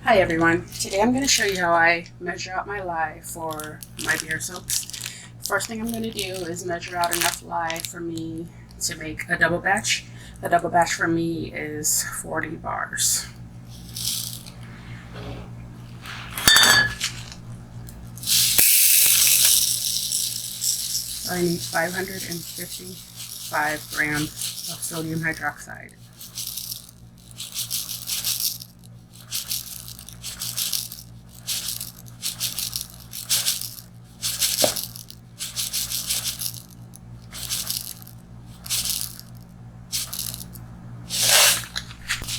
Hi everyone, today I'm going to show you how I measure out my lye for my beer soaps. First thing I'm going to do is measure out enough lye for me to make a double batch. A double batch for me is 40 bars. So I need 555 grams of sodium hydroxide.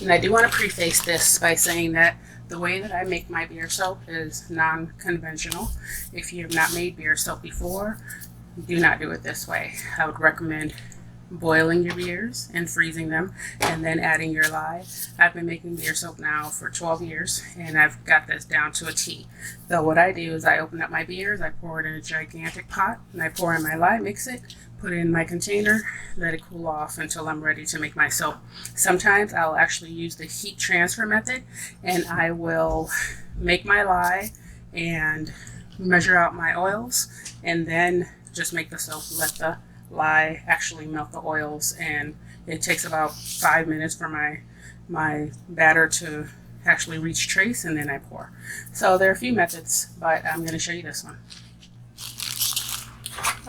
And I do want to preface this by saying that the way that I make my beer soap is non-conventional. If you have not made beer soap before, do not do it this way. I would recommend boiling your beers and freezing them and then adding your lye. I've been making beer soap now for 12 years and I've got this down to a T. So what I do is I open up my beers, I pour it in a gigantic pot, and I pour in my lye, mix it, put it in my container, let it cool off until I'm ready to make my soap. Sometimes I'll actually use the heat transfer method and I will make my lye and measure out my oils and then just make the soap. Let the lye actually melt the oils, and it takes about 5 minutes for my batter to actually reach trace, and then I pour. So there are a few methods, but I'm going to show you this one.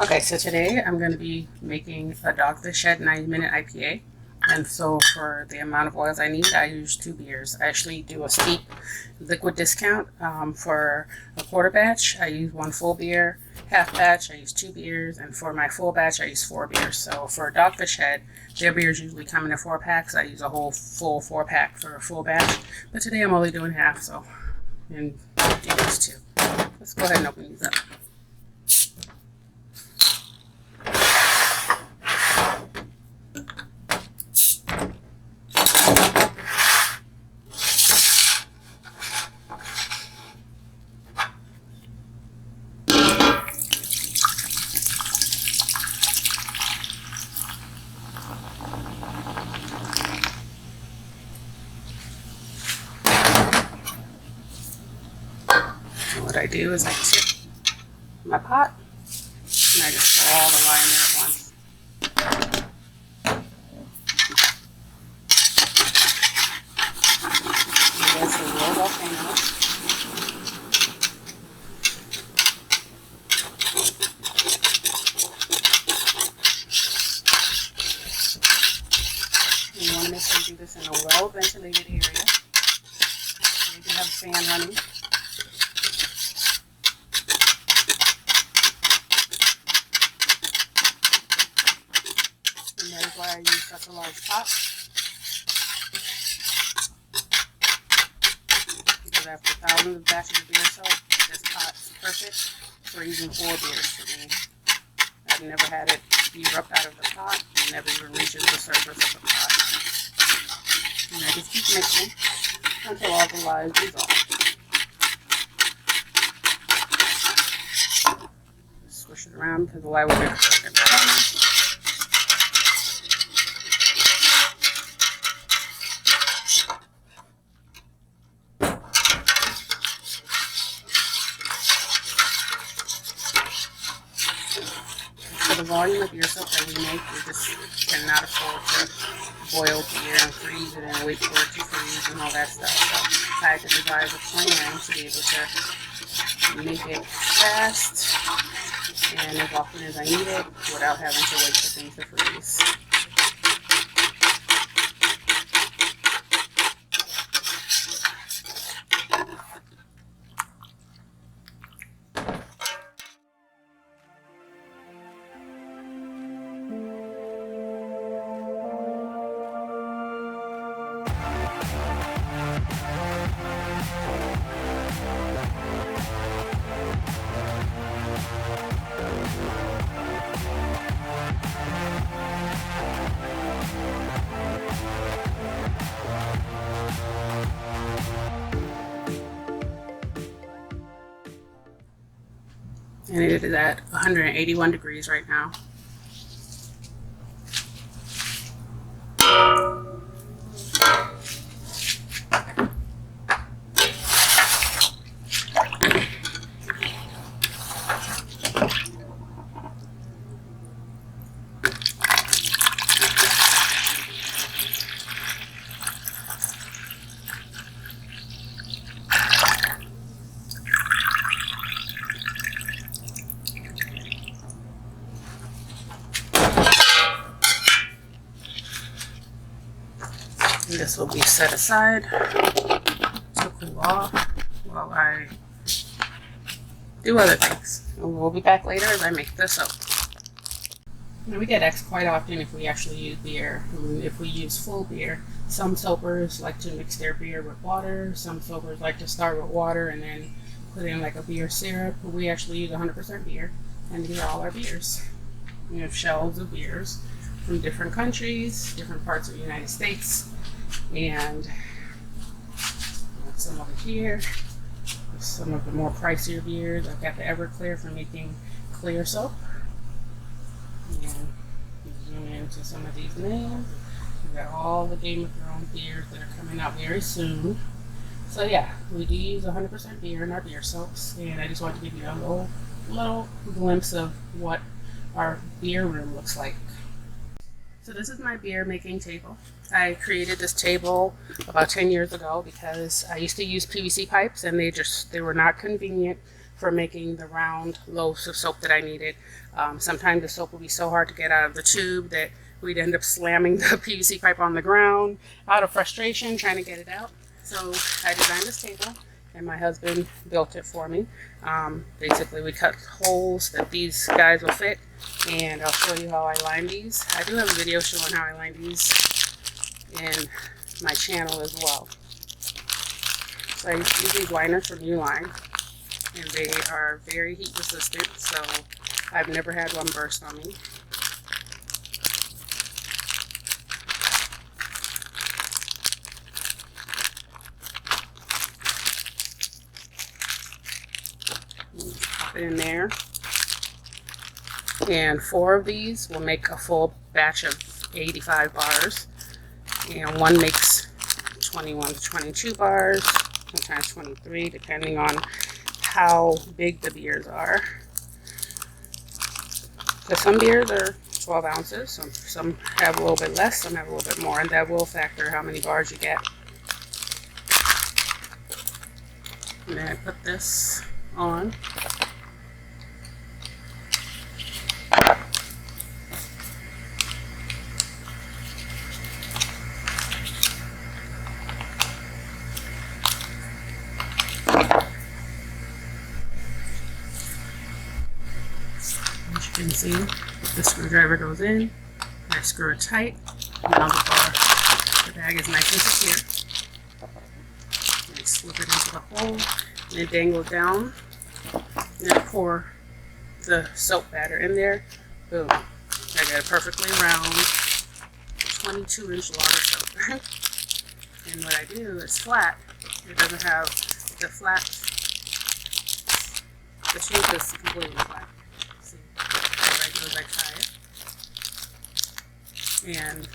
Okay, so today I'm going to be making a Dogfish Head 90-minute IPA. And so for the amount of oils I need, I use 2 beers. I actually do a steep liquid discount. For a quarter batch, I use 1 full beer. Half batch, I use 2 beers. And for my full batch, I use 4 beers. So for a Dogfish Head, their beers usually come in a 4-pack. I use a whole full 4-pack for a full batch. But today I'm only doing half, so and do these 2. Let's go ahead and open these up. What I do is I tip my pot and I just pour all the lye in there at once. And that's a real volcano. And you want to make sure you do this in a well-ventilated area. Maybe have a fan running. And that is why I use such a large pot. Because after thousands of batches of beer soap, this pot is perfect for using 4 beers for me. I've never had it erupt out of the pot. It never even reaches the surface of the pot. And I just keep mixing until all the lye is dissolved. Swish it around because the lye will get stuck in the corner. For the volume of beer soap that we make, we just cannot afford to boil beer and freeze it and wait for it to freeze and all that stuff. So I had to devise a plan to be able to make it fast and as often as I need it without having to wait for things to freeze. And it is at 181 degrees right now. This will be set aside to cool off while I do other things. And we'll be back later as I make the soap. Now, we get asked quite often if we actually use beer, if we use full beer. Some soapers like to mix their beer with water. Some soapers like to start with water and then put in like a beer syrup. We actually use 100% beer, and these are all our beers. We have shelves of beers from different countries, different parts of the United States, and some over here. Some of the more pricier beers. I've got the Everclear for making clear soap. And zoom into some of these names. We've got all the Game of Thrones beers that are coming out very soon. So yeah, we do use 100% beer in our beer soaps, and I just wanted to give you a little glimpse of what our beer room looks like. So this is my beer making table. I created this table about 10 years ago because I used to use PVC pipes, and they were not convenient for making the round loaves of soap that I needed. Sometimes the soap would be so hard to get out of the tube that we'd end up slamming the PVC pipe on the ground out of frustration trying to get it out. So I designed this table, and my husband built it for me. Basically, we cut holes that these guys will fit, and I'll show you how I line these. I do have a video showing how I line these in my channel as well. So I use these liners from Uline, and they are very heat resistant, so I've never had one burst on me. Pop it in there, and 4 of these will make a full batch of 85 bars, and one makes 21 to 22 bars, sometimes 23, depending on how big the beers are. So some beers are 12 ounces, some have a little bit less, some have a little bit more, and that will factor how many bars you get. And then I put this on. As you can see, the screwdriver goes in, I screw it tight, now the bag is nice and secure. I slip it into the hole, and it dangles down, and then pour the soap batter in there. Boom. I got a perfectly round 22-inch log of soap. And what I do is flat. It doesn't have the flat, the shape is completely flat. See, what I do is I tie it, and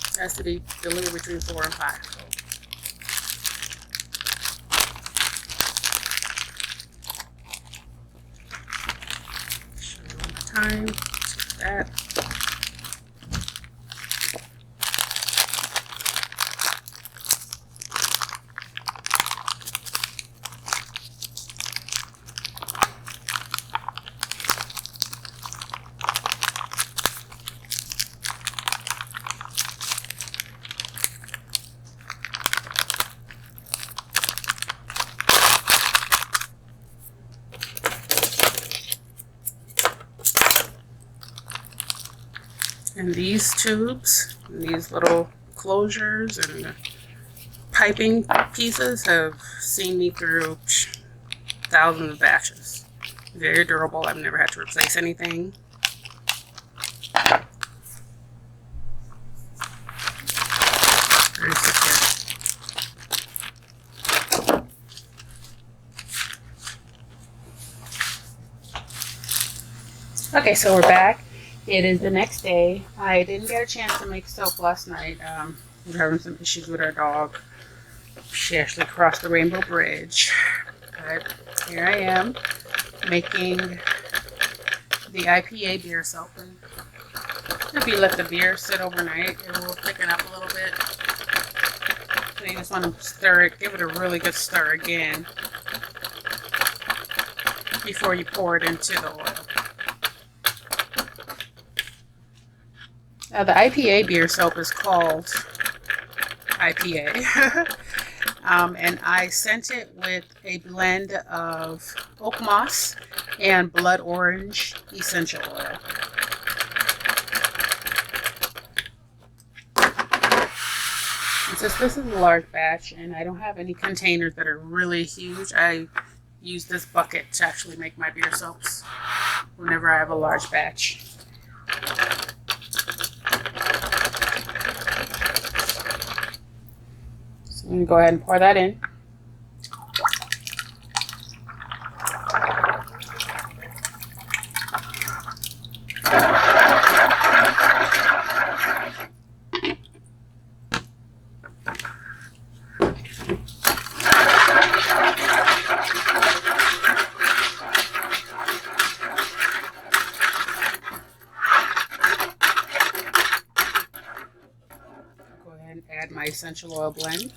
it has to be delivered between 4 and 5. Show you one more time. Take that. And these tubes, and these little closures and piping pieces have seen me through thousands of batches. Very durable. I've never had to replace anything. Very secure. Okay, so we're back. It is the next day. I didn't get a chance to make soap last night. We're having some issues with our dog. She actually crossed the Rainbow Bridge. But here I am making the IPA beer soap. And if you let the beer sit overnight, it will thicken up a little bit. So you just want to stir it, give it a really good stir again before you pour it into the oil. Now the IPA beer soap is called IPA. And I sent it with a blend of oak moss and blood orange essential oil. And since this is a large batch and I don't have any containers that are really huge, I use this bucket to actually make my beer soaps whenever I have a large batch. So I'm going to go ahead and pour that in. Add my essential oil blend.